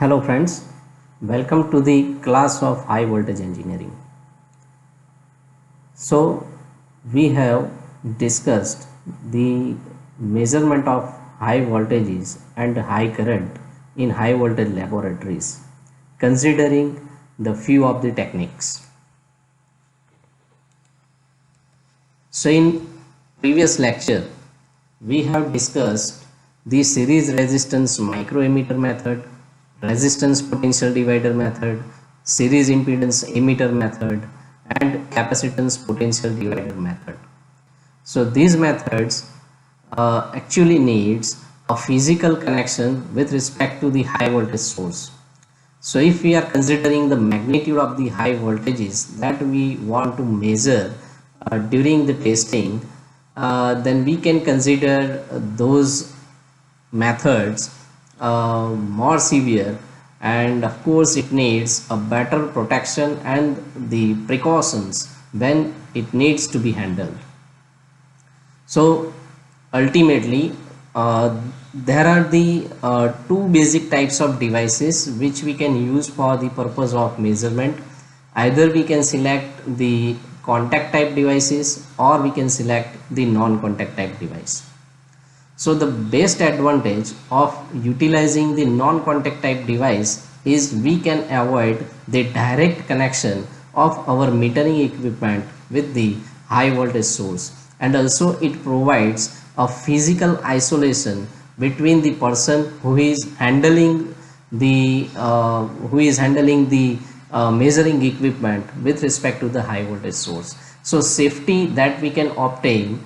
Hello friends, welcome to the class of high voltage engineering. So we have discussed the measurement of high voltages and high current in high voltage laboratories considering the few of the techniques. So in previous lecture we have discussed the series resistance microammeter method, resistance potential divider method, series impedance ammeter method, and capacitance potential divider method. So these methods actually needs a physical connection with respect to the high voltage source. So if we are considering the magnitude of the high voltages that we want to measure during the testing, then we can consider those methods more severe, and of course it needs a better protection and the precautions when it needs to be handled. So ultimately there are the two basic types of devices which we can use for the purpose of measurement. Either we can select the contact type devices or we can select the non-contact type device. So the best advantage of utilizing the non-contact type device is we can avoid the direct connection of our metering equipment with the high voltage source, and also it provides a physical isolation between the person who is handling the measuring equipment with respect to the high voltage source. So safety that we can obtain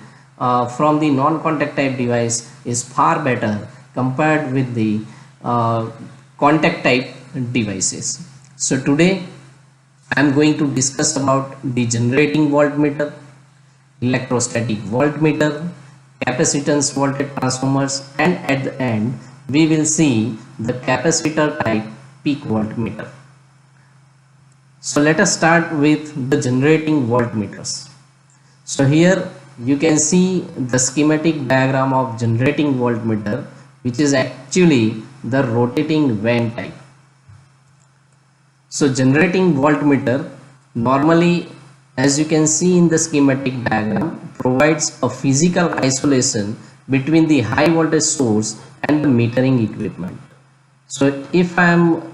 from the non-contact type device is far better compared with the contact type devices. So today I am going to discuss about the generating voltmeter, electrostatic voltmeter, capacitance voltage transformers, and at the end we will see the capacitor type peak voltmeter. So let us start with the generating voltmeters. So here you can see the schematic diagram of generating voltmeter, which is actually the rotating vane type. So generating voltmeter normally, as you can see in the schematic diagram, provides a physical isolation between the high voltage source and the metering equipment. So if I am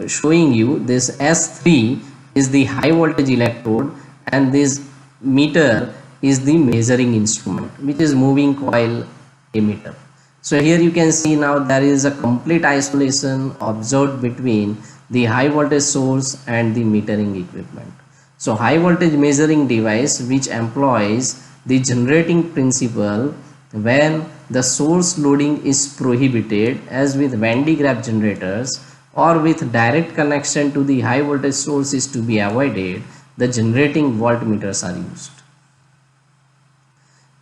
showing you this S3 is the high voltage electrode and this meter is the measuring instrument, which is moving coil ammeter. So here you can see now there is a complete isolation observed between the high voltage source and the metering equipment. So high voltage measuring device which employs the generating principle when the source loading is prohibited, as with Van de Graaff generators, or with direct connection to the high voltage source is to be avoided, the generating voltmeters are used.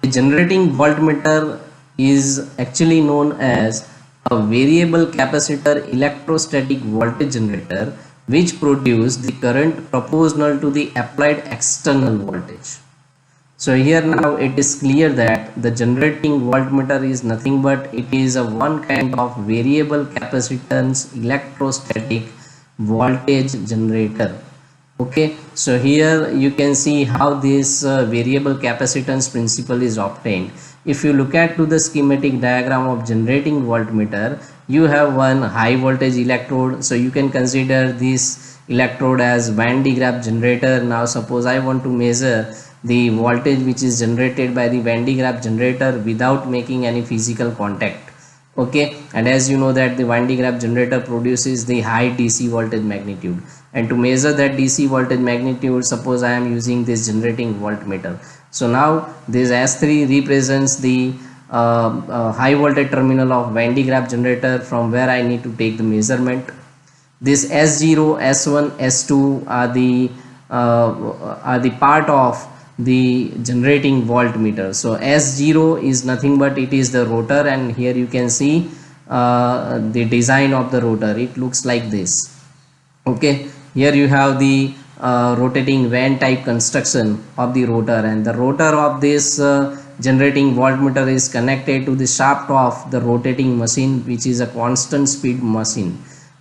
The generating voltmeter is actually known as a variable capacitor electrostatic voltage generator which produces the current proportional to the applied external voltage. So here now it is clear that the generating voltmeter is nothing but it is a one kind of variable capacitance electrostatic voltage generator. Okay, so here you can see how this variable capacitance principle is obtained. If you look at to the schematic diagram of generating voltmeter, you have one high voltage electrode. So you can consider this electrode as Van de Graaff generator. Now suppose I want to measure the voltage which is generated by the Van de Graaff generator without making any physical contact. Okay, and as you know that the Van de Graaff generator produces the high DC voltage magnitude, and to measure that DC voltage magnitude, suppose I am using this generating voltmeter. So now this S3 represents the high voltage terminal of Van de Graaff generator from where I need to take the measurement. This S0, S1, S2 are the part of the generating voltmeter. So S0 is nothing but it is the rotor, and here you can see the design of the rotor. It looks like this. Okay, here you have the rotating vane type construction of the rotor, and the rotor of this generating voltmeter is connected to the shaft of the rotating machine, which is a constant speed machine.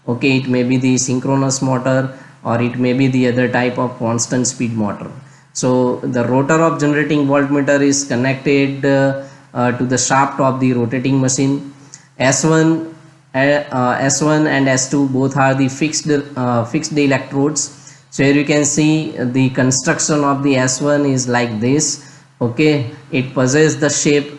Okay, it may be the synchronous motor or it may be the other type of constant speed motor. So the rotor of generating voltmeter is connected to the shaft of the rotating machine. S1 S1 and S2 both are the fixed electrodes. So here you can see the construction of the S1 is like this. Okay, it possesses the shape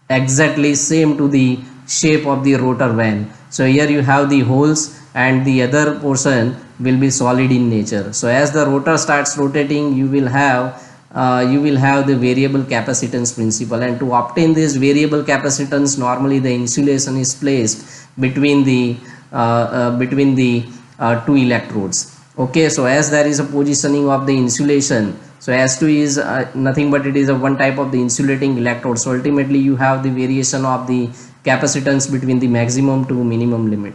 exactly same to the shape of the rotor vane. So here you have the holes and the other portion will be solid in nature. So as the rotor starts rotating, you will have the variable capacitance principle, and to obtain this variable capacitance, normally the insulation is placed between the two electrodes. Okay, so as there is a positioning of the insulation, so S2 is nothing but it is a one type of the insulating electrode. So ultimately you have the variation of the capacitance between the maximum to minimum limit,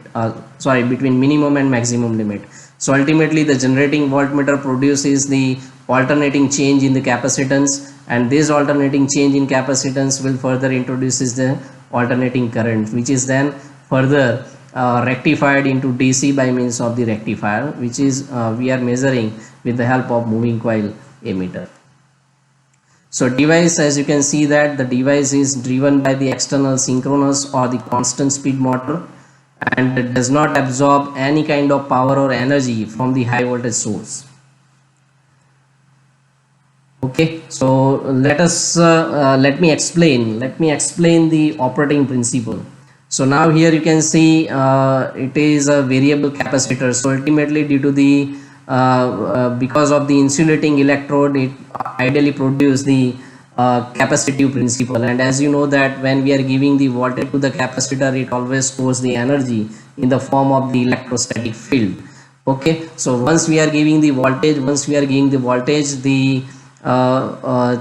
between minimum and maximum limit. So ultimately the generating voltmeter produces the alternating change in the capacitance, and this alternating change in capacitance will further introduces the alternating current, which is then further rectified into DC by means of the rectifier, which is we are measuring with the help of moving coil ammeter. So device, as you can see that the device is driven by the external synchronous or the constant speed motor, and it does not absorb any kind of power or energy from the high voltage source. Okay, so let me explain the operating principle. So now here you can see it is a variable capacitor. So ultimately, due to the because of the insulating electrode, it ideally produces the capacitive principle. And as you know that when we are giving the voltage to the capacitor, it always stores the energy in the form of the electrostatic field. Okay, so once we are giving the voltage, the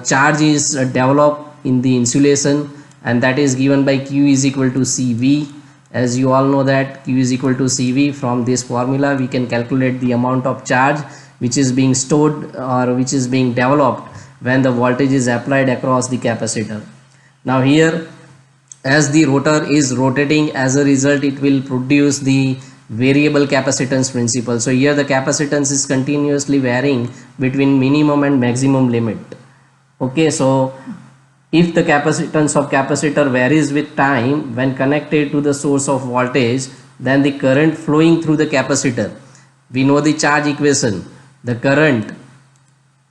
charge is developed in the insulation, and that is given by Q is equal to CV. As you all know that Q is equal to CV. From this formula we can calculate the amount of charge which is being stored or which is being developed when the voltage is applied across the capacitor. Now here, as the rotor is rotating, as a result it will produce the variable capacitance principle. So here the capacitance is continuously varying between minimum and maximum limit. Okay, so if the capacitance of capacitor varies with time when connected to the source of voltage, then the current flowing through the capacitor, we know the charge equation, the current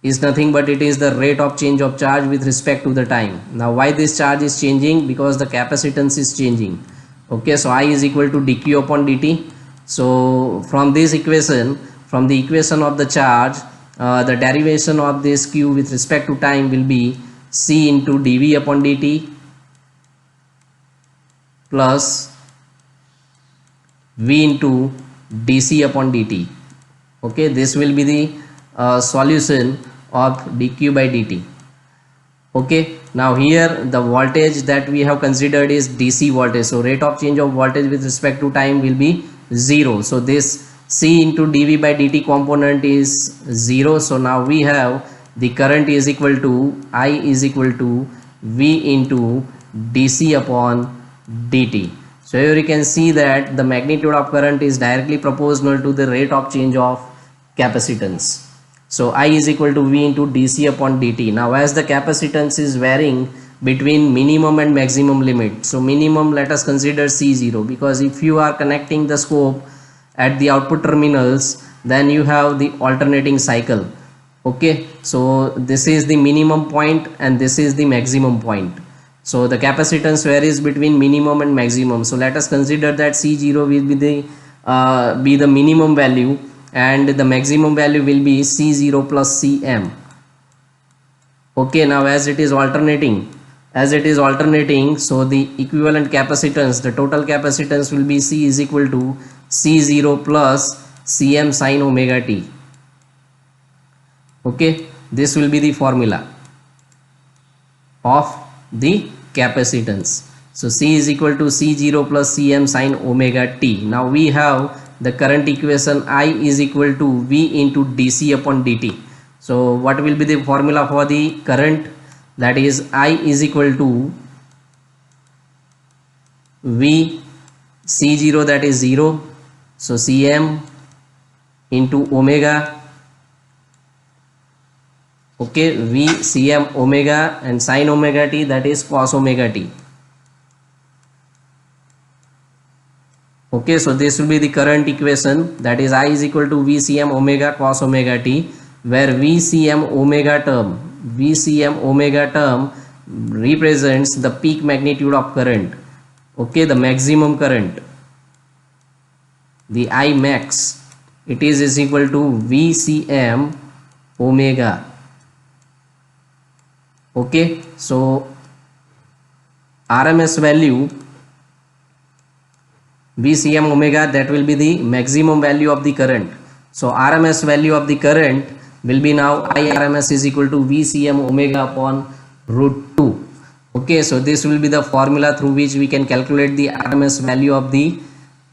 is nothing but it is the rate of change of charge with respect to the time. Now why this charge is changing? Because the capacitance is changing. Okay, so I is equal to dq upon dt. So from this equation, from the equation of the charge, the derivation of this q with respect to time will be C into dV upon dt plus V into dC upon dt. Okay, this will be the solution of dq by dt. Okay, now here the voltage that we have considered is DC voltage, so rate of change of voltage with respect to time will be 0. So this C into dV by dt component is 0. So now we have the current is equal to I is equal to V into dC upon dt. So here you can see that the magnitude of current is directly proportional to the rate of change of capacitance. So I is equal to V into dC upon dt. Now as the capacitance is varying between minimum and maximum limit, so minimum let us consider C0, because if you are connecting the scope at the output terminals, then you have the alternating cycle. Okay, so this is the minimum point and this is the maximum point. So the capacitance varies between minimum and maximum. So let us consider that C0 will be the minimum value, and the maximum value will be C0 plus Cm. Okay, now as it is alternating, so the equivalent capacitance, the total capacitance will be C is equal to C0 plus Cm sin omega t. Okay, this will be the formula of the capacitance. So C is equal to C0 plus Cm sin omega t. Now we have the current equation I is equal to V into dC upon dt. So what will be the formula for the current? that is I is equal to V C0, that is 0, so Cm into omega, okay, V Cm omega, and sin omega t, that is cos omega t. Okay, so this will be the current equation, that is I is equal to V Cm omega cos omega t, where V Cm omega term represents the peak magnitude of current, okay, the maximum current, the I max, it is equal to VCm omega. Okay, so RMS value VCm omega, that will be the maximum value of the current. So RMS value of the current will be now I RMS is equal to VCm omega upon root 2. Okay, so this will be the formula through which we can calculate the RMS value of the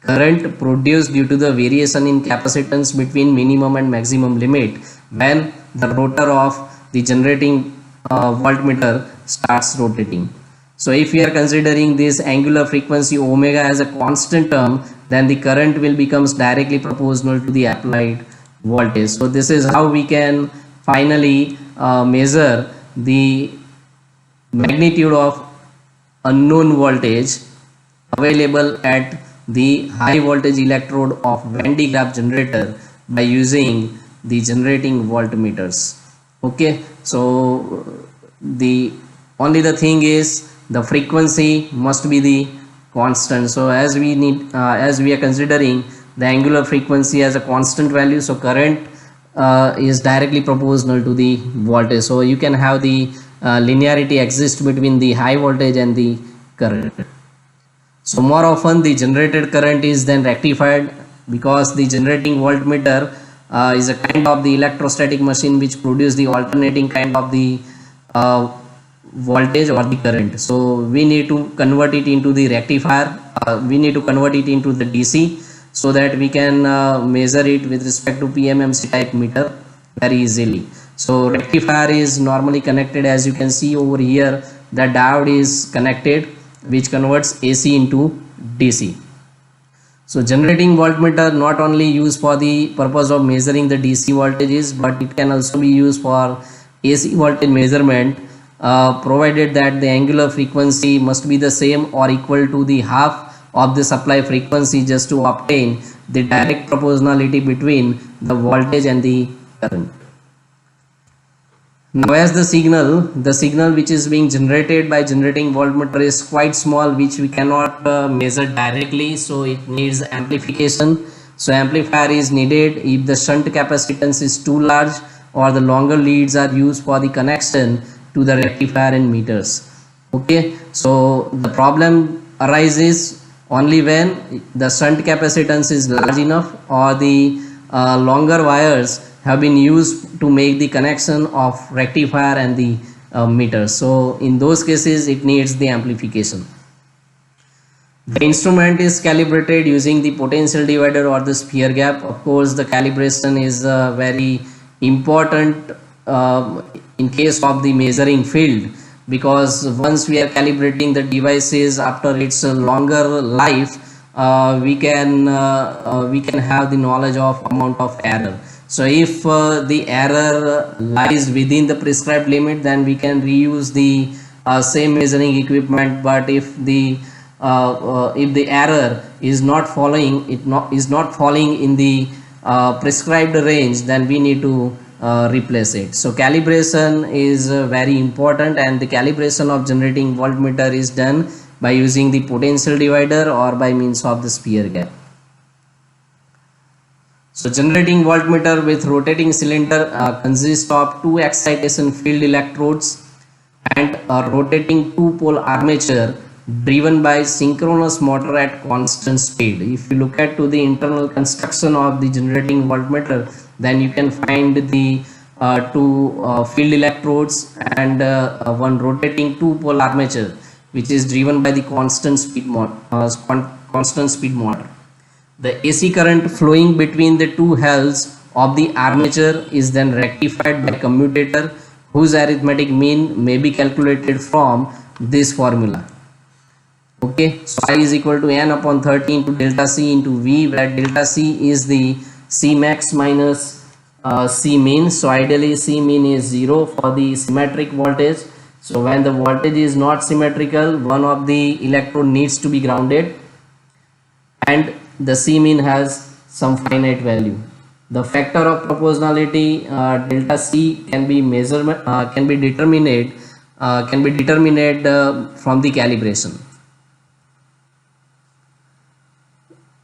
current produced due to the variation in capacitance between minimum and maximum limit when the rotor of the generating voltmeter starts rotating. So if we are considering this angular frequency omega as a constant term, then the current will becomes directly proportional to the applied voltage. So this is how we can finally measure the magnitude of unknown voltage available at the high voltage electrode of Van de Graaff generator by using the generating voltmeters. Okay, so the only the thing is the frequency must be the constant. So as we are considering the angular frequency as a constant value, so current is directly proportional to the voltage. So you can have the linearity exist between the high voltage and the current. So more often the generated current is then rectified, because the generating voltmeter is a kind of the electrostatic machine which produce the alternating kind of the voltage or the current. So we need to convert it into the rectifier, we need to convert it into the DC, so that we can measure it with respect to PMMC type meter very easily. So rectifier is normally connected, as you can see over here, the diode is connected which converts AC into DC. So generating voltmeter not only used for the purpose of measuring the DC voltages, but it can also be used for AC voltage measurement, provided that the angular frequency must be the same or equal to the half of the supply frequency, just to obtain the direct proportionality between the voltage and the current. Now as the signal which is being generated by generating voltmeter is quite small, which we cannot measure directly, so it needs amplification. So amplifier is needed if the shunt capacitance is too large or the longer leads are used for the connection to the rectifier and meters. Okay, so the problem arises only when the shunt capacitance is large enough or the longer wires have been used to make the connection of rectifier and the meter. So in those cases it needs the amplification. The instrument is calibrated using the potential divider or the sphere gap. Of course the calibration is very important in case of the measuring field, because once we are calibrating the devices after its longer life, we can have the knowledge of amount of error. So if the error lies within the prescribed limit, then we can reuse the same measuring equipment. But if the error is not falling in the prescribed range, then we need to replace it. So calibration is very important, and the calibration of generating voltmeter is done by using the potential divider or by means of the sphere gap. So generating voltmeter with rotating cylinder consists of two excitation field electrodes and a rotating two-pole armature driven by synchronous motor at constant speed. If you look at to the internal construction of the generating voltmeter, then you can find the two field electrodes and one rotating two-pole armature which is driven by the constant speed motor. The AC current flowing between the two halves of the armature is then rectified by commutator, whose arithmetic mean may be calculated from this formula. Okay, so I is equal to n upon 30 into delta c into v, where delta c is the c max minus c mean. So ideally c mean is 0 for the symmetric voltage. So when the voltage is not symmetrical, one of the electrode needs to be grounded, and the c mean has some finite value. The factor of proportionality delta c can be determined from the calibration.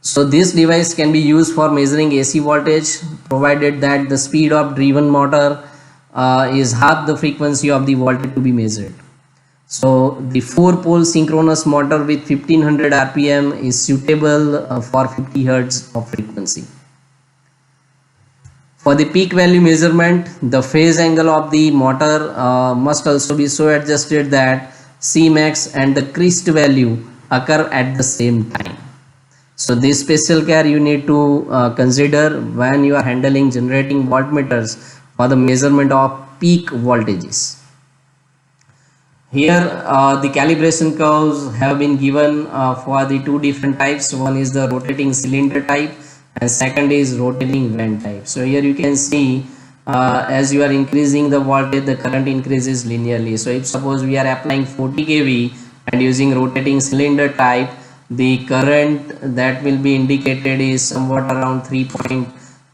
So this device can be used for measuring AC voltage, provided that the speed of driven motor is half the frequency of the voltage to be measured. So the 4-pole synchronous motor with 1500 RPM is suitable for 50 Hz of frequency. For the peak value measurement, the phase angle of the motor must also be so adjusted that Cmax and the crest value occur at the same time. So this special care you need to consider when you are handling generating voltmeters for the measurement of peak voltages. Here the calibration curves have been given for the two different types. One is the rotating cylinder type and second is rotating vane type. So here you can see as you are increasing the voltage, the current increases linearly. So if suppose we are applying 40 kV and using rotating cylinder type, the current that will be indicated is somewhat around 3.6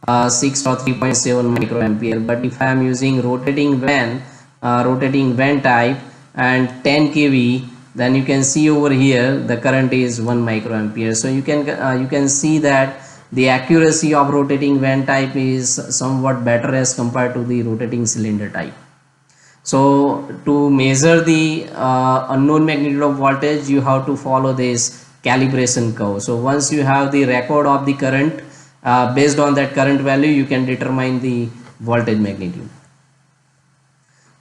or 3.7 microampere. But if I am using rotating vane type and 10 kV, then you can see over here the current is 1 microampere. So you can see that the accuracy of rotating vane type is somewhat better as compared to the rotating cylinder type. So to measure the unknown magnitude of voltage, you have to follow this calibration curve. So once you have the record of the current, based on that current value you can determine the voltage magnitude.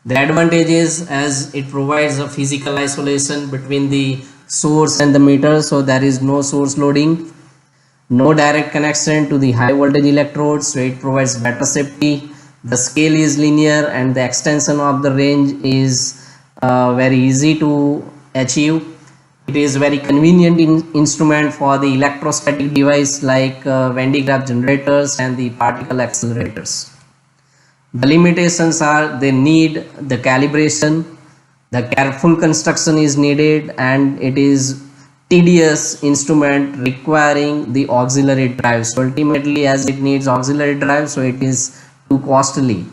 The advantage is, as it provides a physical isolation between the source and the meter, so there is no source loading, no direct connection to the high voltage electrodes, so it provides better safety. The scale is linear and the extension of the range is very easy to achieve. It is very convenient instrument for the electrostatic device like Van de Graaff generators and the particle accelerators. The limitations are they need the calibration, the careful construction is needed, and it is tedious instrument requiring the auxiliary drive. So ultimately, as it needs auxiliary drive, so it is too costly.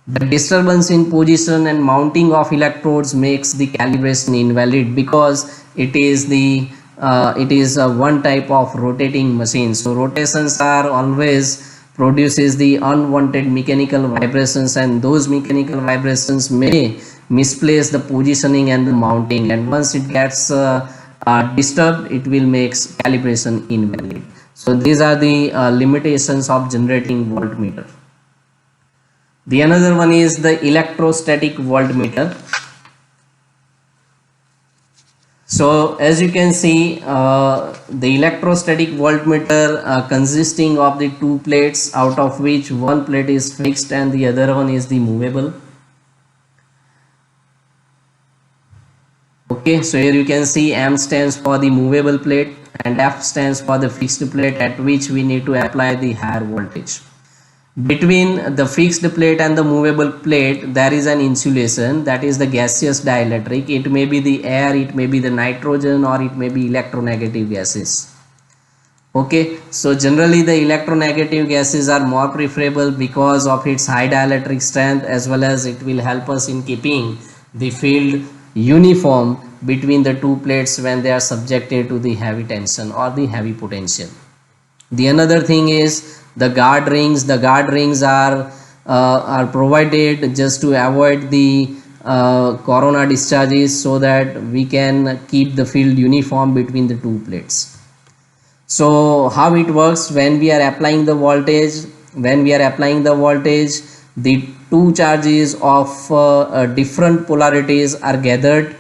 The disturbance in position and mounting of electrodes makes the calibration invalid, because it is one type of rotating machine. So rotations are always produces the unwanted mechanical vibrations, and those mechanical vibrations may misplace the positioning and the mounting, and once it gets disturbed, it will make calibration invalid. So these are the limitations of generating voltmeter. The another one is the electrostatic voltmeter. So as you can see, the electrostatic voltmeter consisting of the two plates, out of which one plate is fixed and the other one is the movable. Okay, so here you can see M stands for the movable plate and F stands for the fixed plate at which we need to apply the higher voltage. Between the fixed plate and the movable plate there is an insulation, that is the gaseous dielectric. It may be the air, it may be the nitrogen, or it may be electronegative gases. Okay, so generally the electronegative gases are more preferable because of its high dielectric strength, as well as it will help us in keeping the field uniform between the two plates when they are subjected to the heavy tension or the heavy potential. The another thing is the guard rings. The guard rings are provided just to avoid the corona discharges, so that we can keep the field uniform between the two plates. So how it works when we are applying the voltage? When we are applying the voltage, the two charges of different polarities are gathered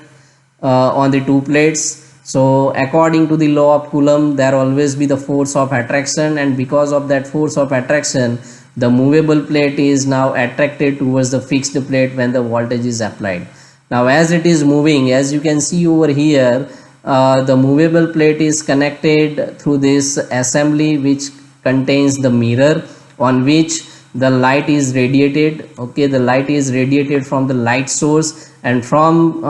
on the two plates. So according to the law of Coulomb, there always be the force of attraction, and because of that force of attraction, the movable plate is now attracted towards the fixed plate when the voltage is applied. Now as it is moving, as you can see over here, the movable plate is connected through this assembly which contains the mirror on which the light is radiated. Okay, the light is radiated from the light source, and from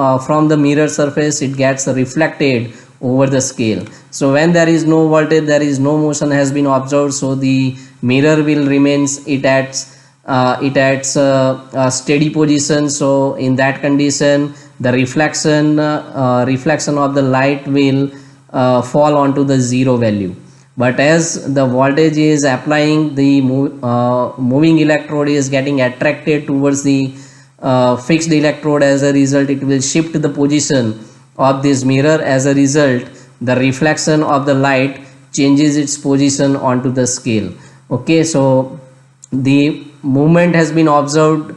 the mirror surface it gets reflected over the scale. So when there is no voltage, there is no motion has been observed, so the mirror will remains at a steady position. So in that condition, the reflection of the light will fall onto the zero value. But as the voltage is applying, the moving electrode is getting attracted towards the fixed electrode. As a result, it will shift the position of this mirror. As a result, the reflection of the light changes its position onto the scale. Okay, so the movement has been observed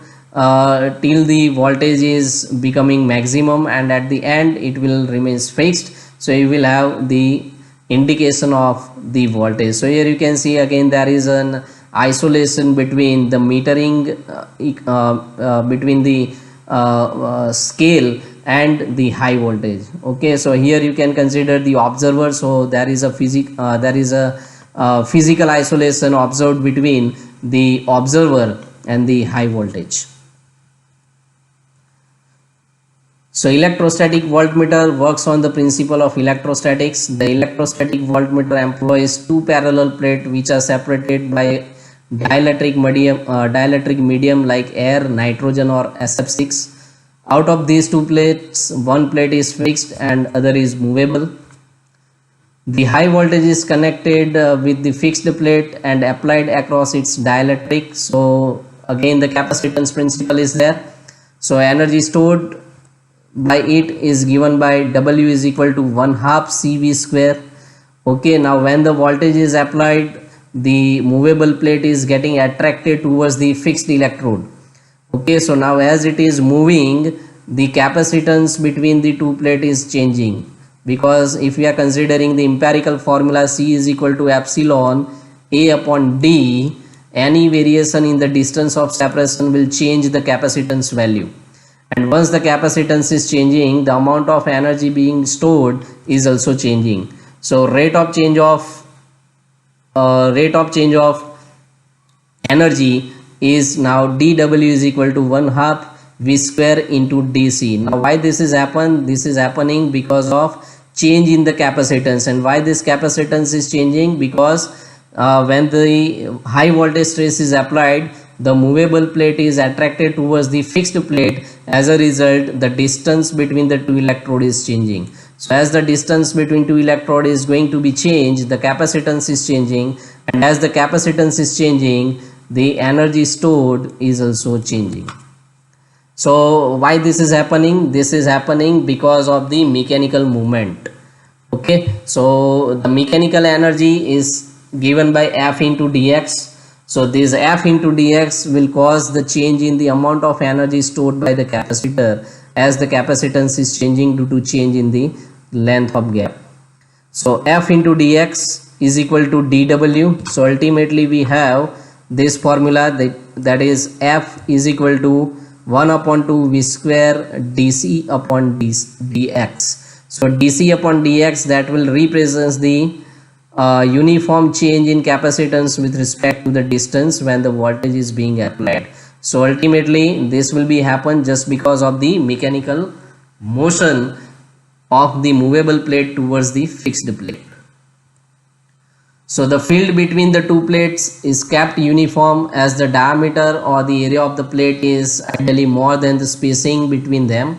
till the voltage is becoming maximum, and at the end it will remains fixed. So you will have the indication of the voltage. So here you can see again there is an isolation between the metering between the scale and the high voltage. Okay, so here you can consider the observer. So there is a physical isolation observed between the observer and the high voltage. So electrostatic voltmeter works on the principle of electrostatics. The electrostatic voltmeter employs two parallel plates which are separated by dielectric medium like air, nitrogen or SF6. Out of these two plates, one plate is fixed and other is movable. The high voltage is connected with the fixed plate and applied across its dielectric. So again the capacitance principle is there. So energy stored by it is given by W is equal to 1/2 CV square. Okay, now when the voltage is applied, the movable plate is getting attracted towards the fixed electrode. Okay, so now as it is moving, the capacitance between the two plates is changing, because if we are considering the empirical formula, C is equal to epsilon A upon D, any variation in the distance of separation will change the capacitance value. And once the capacitance is changing, the amount of energy being stored is also changing. So rate of change of energy is now dW is equal to 1/2 V square into DC. Now why this is happen? This is happening because of change in the capacitance. And why this capacitance is changing? Because when the high voltage stress is applied, the movable plate is attracted towards the fixed plate. As a result, the distance between the two electrodes is changing. So as the distance between two electrodes is going to be changed, the capacitance is changing, and as the capacitance is changing, the energy stored is also changing. So why this is happening? This is happening because of the mechanical movement. Okay, so the mechanical energy is given by F into dx. So this F into dx will cause the change in the amount of energy stored by the capacitor as the capacitance is changing due to change in the length of gap. So F into dx is equal to dW. So ultimately we have this formula, that is F is equal to 1/2 V square dc upon dx. So dc upon dx, that will represent the uniform change in capacitance with respect to the distance when the voltage is being applied. So ultimately this will be happen just because of the mechanical motion of the movable plate towards the fixed plate. So the field between the two plates is kept uniform as the diameter or the area of the plate is ideally more than the spacing between them.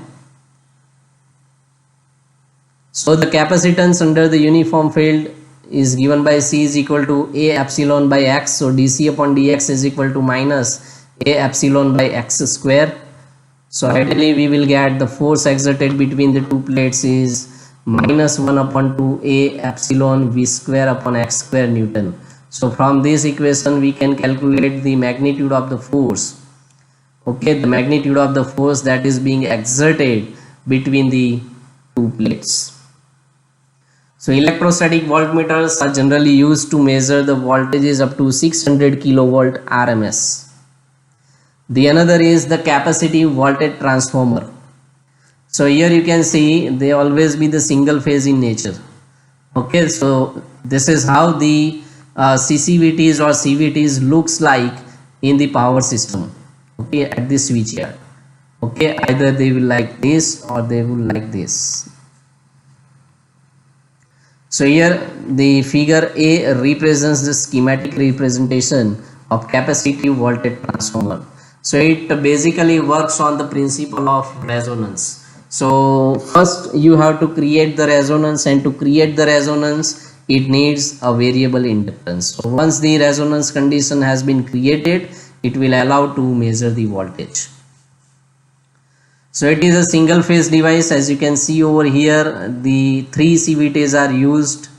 So the capacitance under the uniform field is given by C is equal to A epsilon by X. So dc upon dx is equal to minus A epsilon by X square. So ideally we will get the force exerted between the two plates is minus 1/2 A epsilon V square upon X square Newton. So from this equation we can calculate the magnitude of the force. Okay, the magnitude of the force that is being exerted between the two plates. So electrostatic voltmeters are generally used to measure the voltages up to 600 kilovolt RMS. The another is the capacitive voltage transformer. So here you can see they always be the single phase in nature. Okay, so this is how the CCVTs or CVTs looks like in the power system. Okay, at the switchyard. Okay, either they will like this or they will like this. So here the figure A represents the schematic representation of capacitive voltage transformer. So it basically works on the principle of resonance. So first you have to create the resonance, and to create the resonance it needs a variable inductance. So once the resonance condition has been created, it will allow to measure the voltage. So it is a single phase device. As you can see over here, the 3 CVTs are used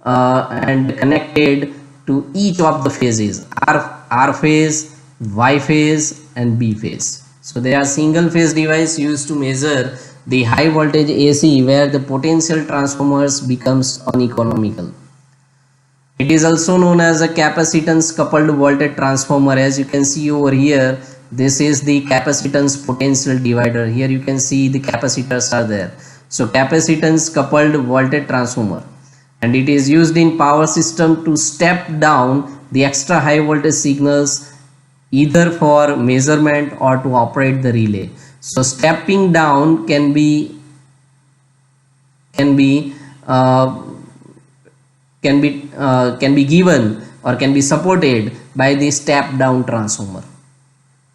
and connected to each of the phases, R phase, Y phase and B phase. So they are single phase device used to measure the high voltage AC where the potential transformers becomes uneconomical. It is also known as a capacitance coupled voltage transformer. As you can see over here, this is the capacitance potential divider. Here you can see the capacitors are there. So capacitance coupled voltage transformer, and it is used in power system to step down the extra high voltage signals either for measurement or to operate the relay. So stepping down can be given or can be supported by the step down transformer.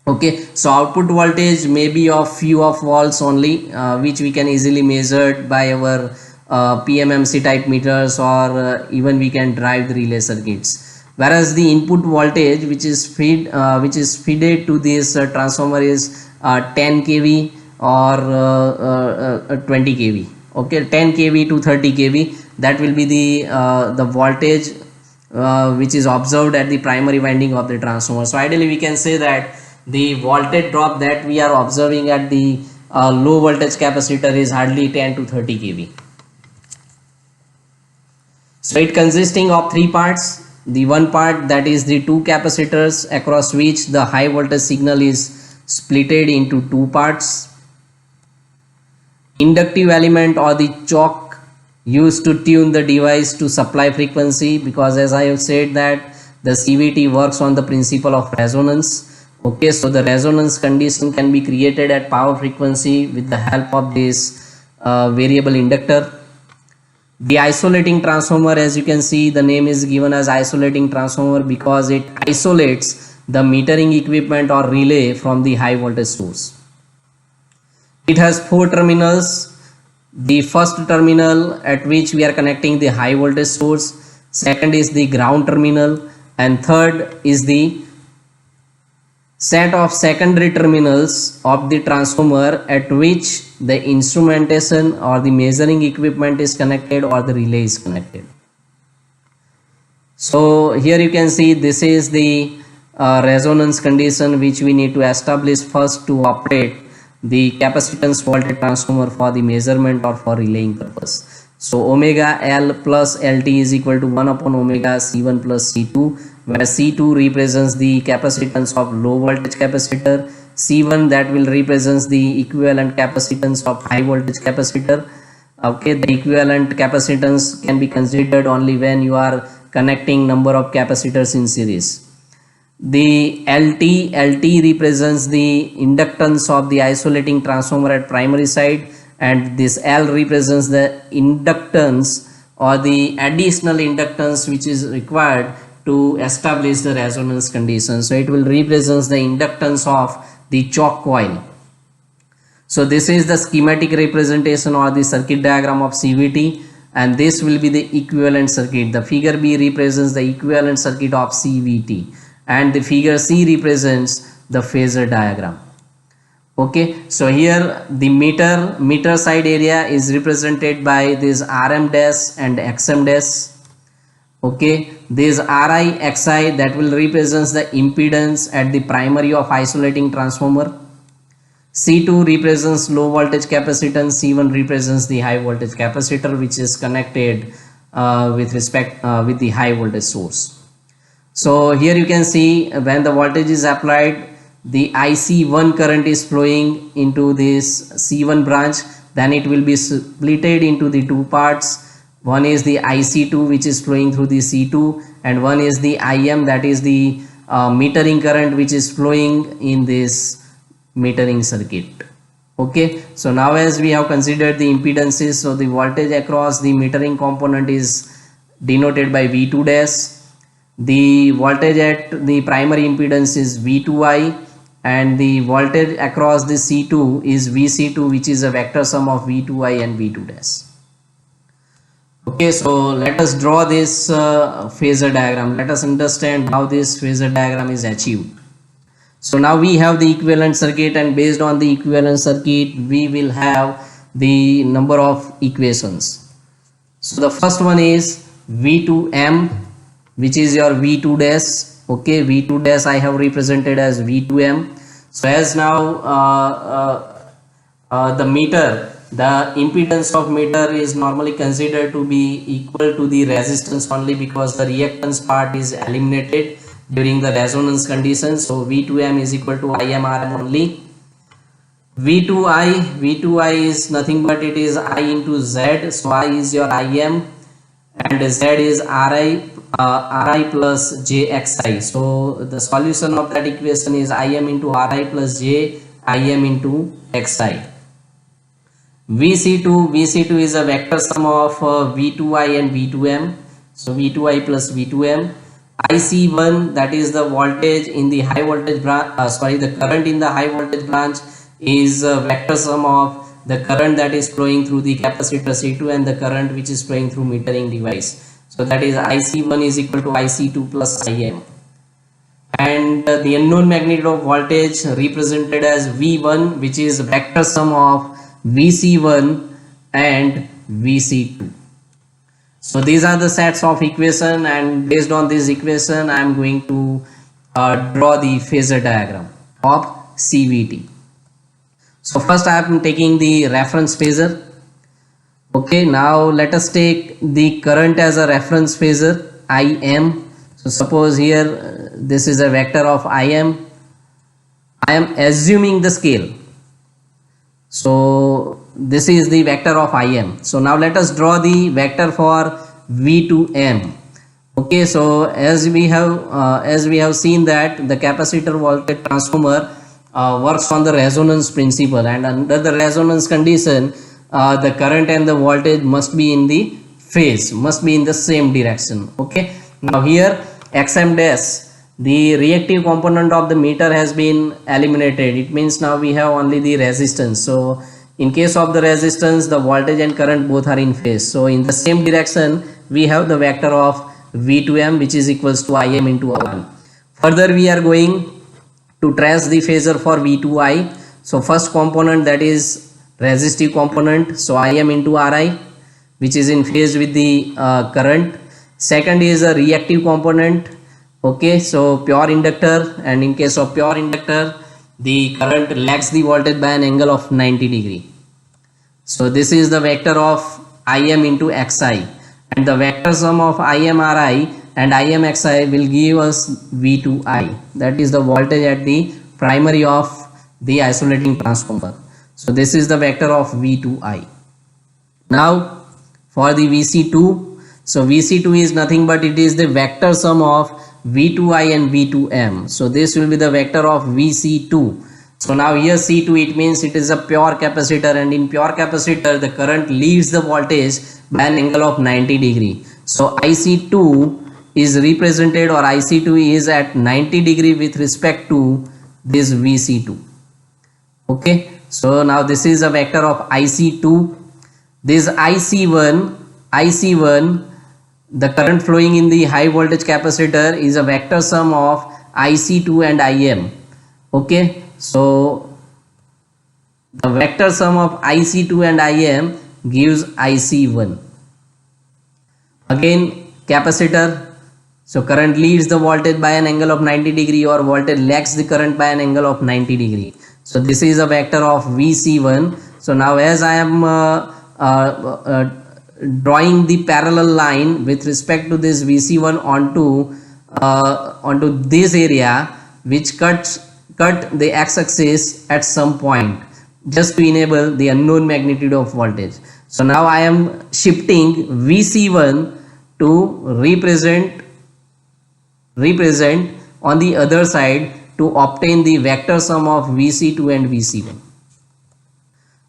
Okay, so output voltage may be of few of volts only, which we can easily measure by our PMMC type meters, or even we can drive the relay circuits. Whereas the input voltage which is fed to this transformer is 10 kV or 20 kV. Okay, 10 kV to 30 kV, that will be the voltage which is observed at the primary winding of the transformer. So ideally we can say that the voltage drop that we are observing at the low voltage capacitor is hardly 10 to 30 kV. So it consisting of 3 parts. The one part, that is the 2 capacitors across which the high voltage signal is splitted into 2 parts. Inductive element or the choke used to tune the device to supply frequency, because as I have said that the CVT works on the principle of resonance. Okay, so the resonance condition can be created at power frequency with the help of this variable inductor. The isolating transformer, as you can see, the name is given as isolating transformer because it isolates the metering equipment or relay from the high voltage source. It has 4 terminals. The first terminal at which we are connecting the high voltage source, second is the ground terminal, and third is the set of secondary terminals of the transformer at which the instrumentation or the measuring equipment is connected or the relay is connected. So here you can see this is the resonance condition which we need to establish first to operate the capacitance voltage transformer for the measurement or for relaying purpose. So omega L plus LT is equal to 1 upon omega C1 plus C2, where C2 represents the capacitance of low voltage capacitor, C1 that will represents the equivalent capacitance of high voltage capacitor. Okay, the equivalent capacitance can be considered only when you are connecting number of capacitors in series. The LT represents the inductance of the isolating transformer at primary side, and this L represents the inductance or the additional inductance which is required to establish the resonance condition. So it will represent the inductance of the choke coil. So this is the schematic representation or the circuit diagram of CVT, and this will be the equivalent circuit. The figure B represents the equivalent circuit of CVT, and the figure C represents the phasor diagram. Okay, so here the meter side area is represented by this RM dash and XM dash. Okay, this RI XI that will represents the impedance at the primary of isolating transformer. C2 represents low voltage capacitance, C1 represents the high voltage capacitor which is connected with respect with the high voltage source. So here you can see when the voltage is applied, the IC1 current is flowing into this C1 branch, then it will be splitted into the two parts. One is the IC2 which is flowing through the C2, and one is the IM, that is the metering current which is flowing in this metering circuit. Okay, so now as we have considered the impedances, so the voltage across the metering component is denoted by V2 dash. The voltage at the primary impedance is V2I, and the voltage across the C2 is VC2, which is a vector sum of V2I and V2 dash. Okay, so let us draw this phasor diagram. Let us understand how this phasor diagram is achieved. So now we have the equivalent circuit, and based on the equivalent circuit we will have the number of equations. So the first one is V2M, which is your V2 dash. Okay, V2 dash I have represented as V2M. So as now the meter, the impedance of meter is normally considered to be equal to the resistance only, because the reactance part is eliminated during the resonance condition. So V2M is equal to IMRM only. V2I is nothing but it is I into Z. So I is your IM and Z is Ri plus JXI. So the solution of that equation is IM into Ri plus J IM into Xi. VC2 is a vector sum of V2I and V2M. So V2I plus V2M. IC1, that is the voltage in the high voltage branch, the current in the high voltage branch is a vector sum of the current that is flowing through the capacitor C2 and the current which is flowing through metering device. So that is IC1 is equal to IC2 plus IM. And the unknown magnitude of voltage represented as V1, which is vector sum of VC1 and VC2. So these are the sets of equation, and based on this equation I am going to draw the phasor diagram of CVT. So first I am taking the reference phasor. Okay, now let us take the current as a reference phasor, IM. So suppose here this is a vector of IM. I am assuming the scale. So this is the vector of IM. So now let us draw the vector for V2M. Okay, so as we have seen that the capacitor voltage transformer works on the resonance principle, and under the resonance condition the current and the voltage must be in the phase, must be in the same direction. Okay, now here XM dash, the reactive component of the meter has been eliminated. It means now we have only the resistance. So in case of the resistance, the voltage and current both are in phase. So in the same direction we have the vector of V2M, which is equals to IM into R1. Further we are going to trace the phasor for V2I. So first component, that is resistive component, so IM into Ri, which is in phase with the current. Second is a reactive component. Okay, so pure inductor, and in case of pure inductor the current lags the voltage by an angle of 90 degree. So this is the vector of IM into Xi, and the vector sum of IMRI and IMXI will give us V2I, that is the voltage at the primary of the isolating transformer. So this is the vector of V2I. Now for the VC2, so VC2 is nothing but it is the vector sum of V2I and V2M. So this will be the vector of VC2. So now here C2, it means it is a pure capacitor, and in pure capacitor the current leads the voltage by an angle of 90 degree. So IC2 is represented, or IC2 is at 90 degree with respect to this VC2. Okay, so now this is a vector of IC2. This IC1, the current flowing in the high voltage capacitor is a vector sum of IC2 and IM. Okay, so the vector sum of IC2 and IM gives IC1. Again capacitor, so current leads the voltage by an angle of 90 degree, or voltage lags the current by an angle of 90 degree. So this is a vector of VC1. So now as I am drawing the parallel line with respect to this VC1 onto this area, which cut the x-axis at some point, just to enable the unknown magnitude of voltage. So now I am shifting VC1 to represent on the other side to obtain the vector sum of VC2 and VC1.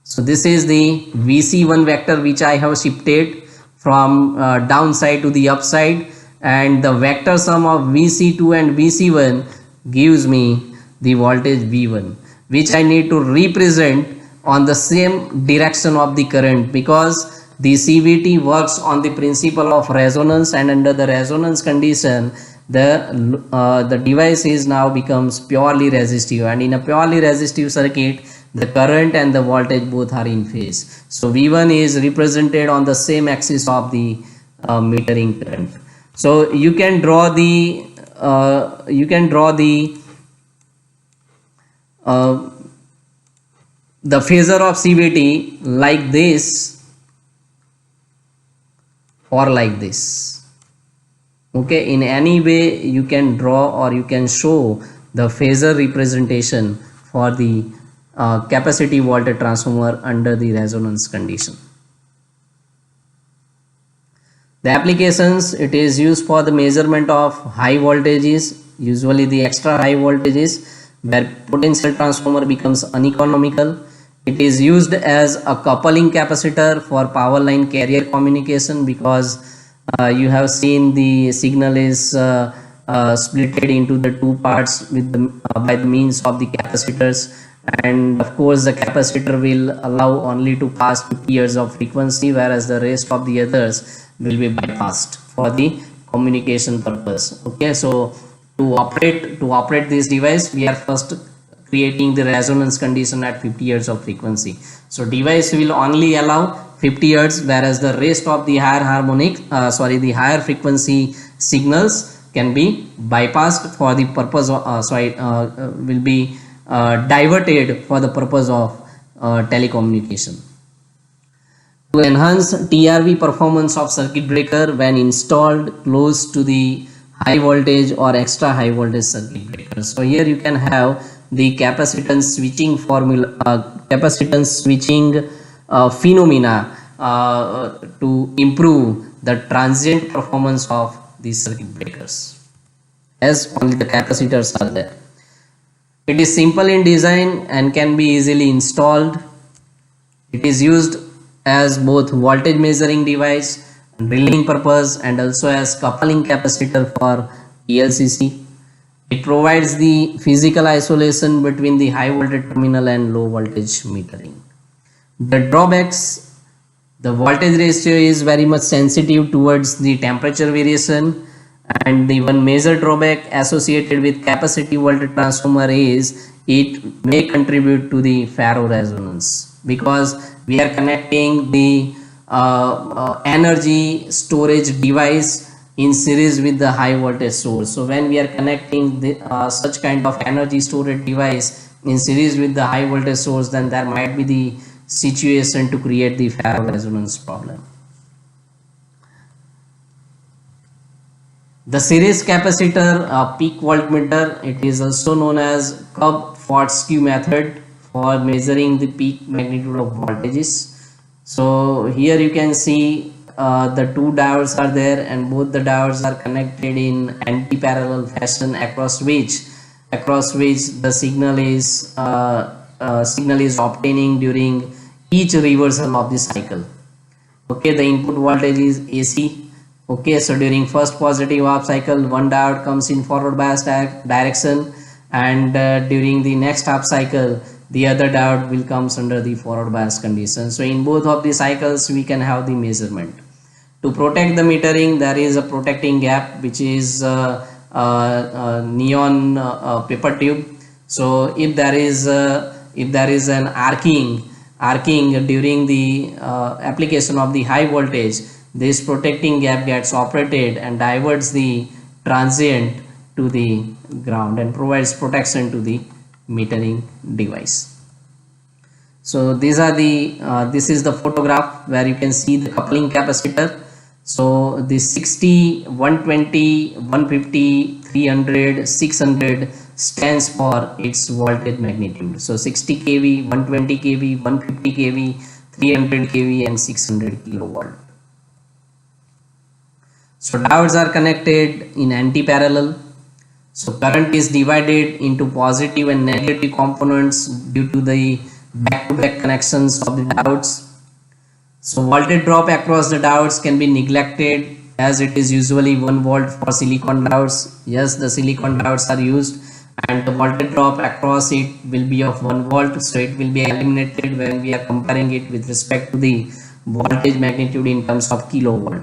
So this is the VC1 vector which I have shifted from downside to the upside, and the vector sum of VC2 and VC1 gives me the voltage V1, which I need to represent on the same direction of the current, because the CVT works on the principle of resonance, and under the resonance condition the device is now becomes purely resistive, and in a purely resistive circuit the current and the voltage both are in phase. So V1 is represented on the same axis of the metering current. So you can draw the phasor of CVT like this or like this. Okay, in any way you can draw or you can show the phasor representation for the capacity voltage transformer under the resonance condition. The applications: it is used for the measurement of high voltages, usually the extra high voltages where potential transformer becomes uneconomical. It is used as a coupling capacitor for power line carrier communication, because you have seen the signal is splitted into the two parts with by the means of the capacitors, and of course the capacitor will allow only to pass 50 Hz of frequency, whereas the rest of the others will be bypassed for the communication purpose. Okay, so to operate this device, we are first creating the resonance condition at 50 Hz of frequency. So device will only allow 50 Hz, whereas the rest of the the higher frequency signals can be bypassed for the purpose of will be diverted for the purpose of telecommunication. To enhance TRV performance of circuit breaker when installed close to the high voltage or extra high voltage circuit breaker. So here you can have the capacitance switching phenomena to improve the transient performance of these circuit breakers, as only the capacitors are there. It is simple in design and can be easily installed. It is used as both voltage measuring device, drilling purpose, and also as coupling capacitor for PLCC. It provides the physical isolation between the high voltage terminal and low voltage metering. The drawbacks: the voltage ratio is very much sensitive towards the temperature variation, and the one major drawback associated with capacitive voltage transformer is it may contribute to the ferro resonance, because we are connecting the energy storage device in series with the high voltage source. So when we are connecting the, such kind of energy storage device in series with the high voltage source, then there might be the situation to create the ferro resonance problem. The series capacitor peak voltmeter, it is also known as Cobb-Fortescue method for measuring the peak magnitude of voltages. So here you can see the two diodes are there, and both the diodes are connected in anti-parallel fashion, across which the signal is obtaining during each reversal of the cycle. Okay, the input voltage is AC. Okay, so during first positive half cycle, one diode comes in forward bias direction, and during the next half cycle the other diode will comes under the forward bias condition. So in both of the cycles we can have the measurement. To protect the metering, there is a protecting gap which is neon paper tube. So if there is an arcing during the application of the high voltage, this protecting gap gets operated and diverts the transient to the ground and provides protection to the metering device. So these are the this is the photograph where you can see the coupling capacitor. So the 60, 120, 150, 300, 600 stands for its voltage magnitude. So 60 kV, 120 kV, 150 kV, 300 kV and 600 kilovolt. So diodes are connected in anti-parallel. So current is divided into positive and negative components due to the back-to-back connections of the diodes. So voltage drop across the diodes can be neglected as it is usually 1 volt for silicon diodes. Yes, the silicon diodes are used and the voltage drop across it will be of 1 volt. So it will be eliminated when we are comparing it with respect to the voltage magnitude in terms of kilovolt.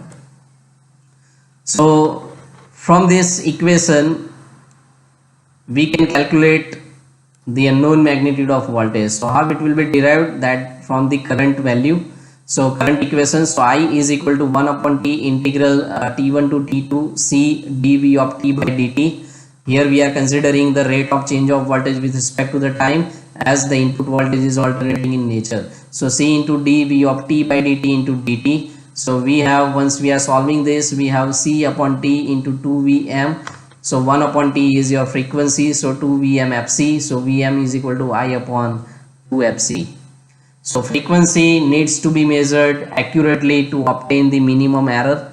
So from this equation we can calculate the unknown magnitude of voltage. So how it will be derived? That from the current value. So current equation, so I is equal to 1 upon t integral t1 to t2 c dv of t by dt. Here we are considering the rate of change of voltage with respect to the time, as the input voltage is alternating in nature. So c into dv of t by dt into dt. So we have, once we are solving this, we have c upon t into 2vm. So 1 upon t is your frequency, so 2vm fc. So vm is equal to I upon 2 fc. So frequency needs to be measured accurately to obtain the minimum error.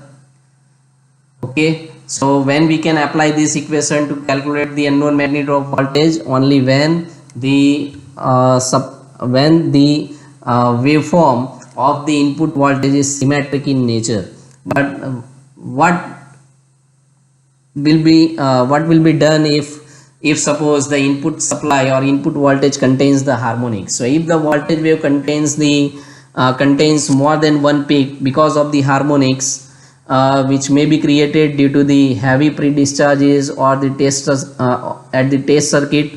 Okay, so when we can apply this equation to calculate the unknown magnitude of voltage? Only when the waveform of the input voltage is symmetric in nature. But what will be done if suppose the input supply or input voltage contains the harmonics? So if the voltage wave contains more than one peak because of the harmonics which may be created due to the heavy pre-discharges or the testers at the test circuit,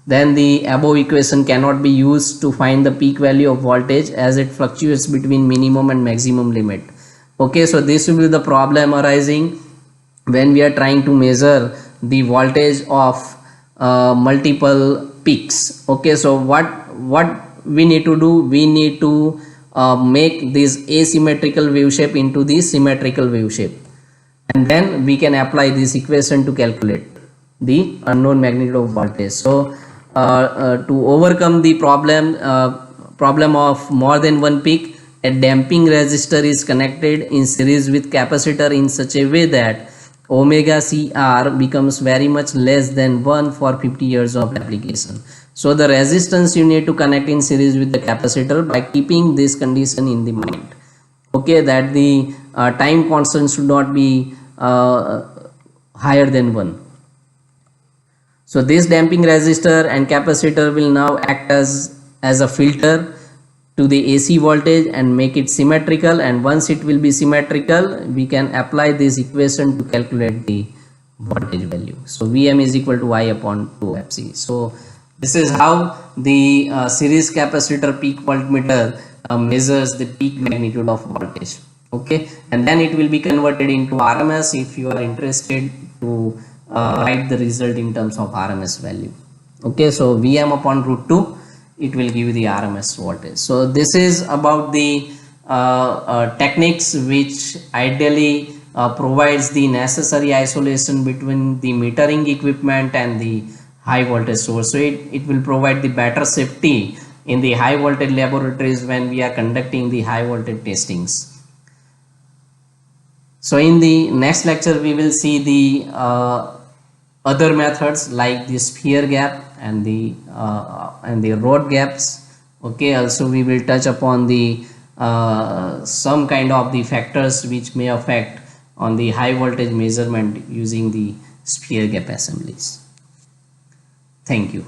then the above equation cannot be used to find the peak value of voltage, as it fluctuates between minimum and maximum limit. Okay, so this will be the problem arising when we are trying to measure the voltage of multiple peaks. Okay, so what we need to do? We need to make this asymmetrical wave shape into the symmetrical wave shape, and then we can apply this equation to calculate the unknown magnitude of voltage. So to overcome the problem of more than one peak, a damping resistor is connected in series with capacitor in such a way that omega CR becomes very much less than 1 for 50 years of application. So the resistance you need to connect in series with the capacitor by keeping this condition in the mind. Okay, that the time constant should not be higher than 1. So this damping resistor and capacitor will now act as a filter to the AC voltage and make it symmetrical, and once it will be symmetrical, we can apply this equation to calculate the voltage value. So Vm is equal to I upon 2 Fc. So this is how the series capacitor peak voltmeter measures the peak magnitude of voltage. Okay, and then it will be converted into RMS if you are interested to write the result in terms of RMS value. Okay, so Vm upon root 2, it will give you the RMS voltage. So this is about the techniques which ideally provides the necessary isolation between the metering equipment and the high voltage source. So it will provide the better safety in the high voltage laboratories when we are conducting the high voltage testings. So in the next lecture we will see the other methods like the sphere gap and the rod gaps. Okay, also we will touch upon the some kind of the factors which may affect on the high voltage measurement using the sphere gap assemblies. Thank you.